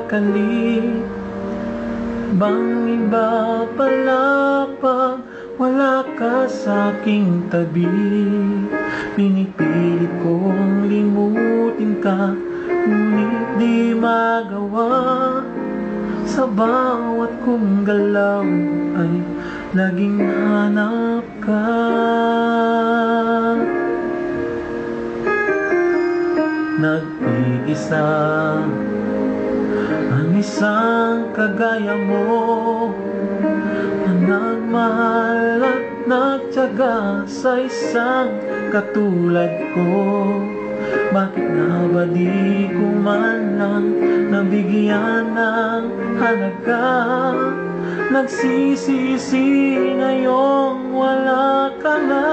sakali bang iba pala pag wala ka sa'king tabi. Pinipilit kong limutin ka, ngunit di magawa. Sa bawat kong galaw ay laging hanap ka. Nag-iisa ang isang kagaya mo, na nagmahal at nagtiyaga sa isang katulad ko. Bakit nga ba di ko man lang nabigyan ng halaga? Nagsisisi ngayong wala ka na.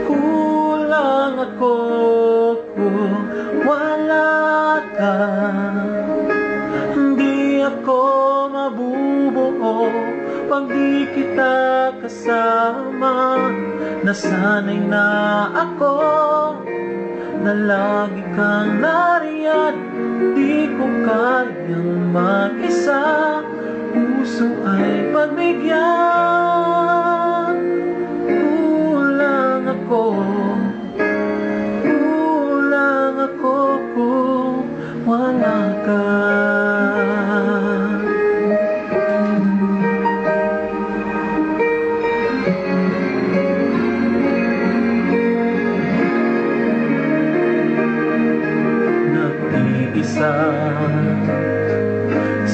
Kulang ako kung wala ka. Hindi ako mabubuo pag di kita kasama. Nasanay na ako na lagi kang nariyan. Di ko kayang mag-isa, puso ay pagbigyan. Kulang ako kung wala ka.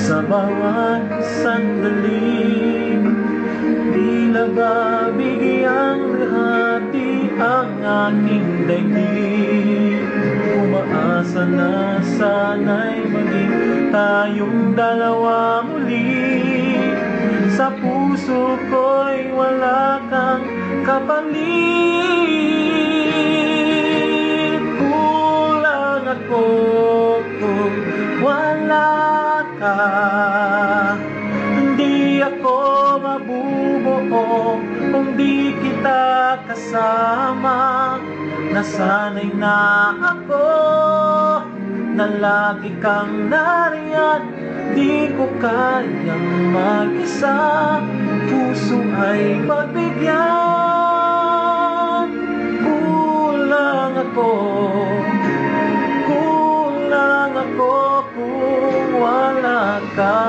Sa bawat sandali, tila ba bigyang lahati ang aking daigdig. Umaasa na sana'y maging tayong dalawa muli. Sa puso ko'y wala kang kapalit. Kulang ako kung wala ka. Hindi ako mabubuo kung di kita kasama. Nasanay na ako na lagi kang nariyan. Di ko kayang mag-isa, puso ay pagbigyan. Kulang ako kung wala ka.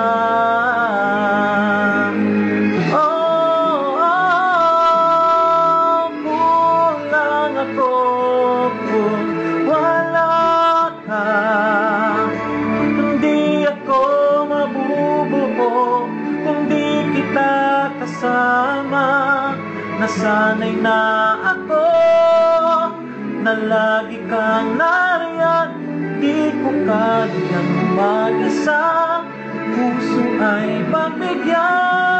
Kulang ako kung wala ka. Hindi ako mabubuo kung di kita kasama. Nasanay na ako na lagi kang nariyan. Di ko kayang mag-isa, puso ay pagbigyan.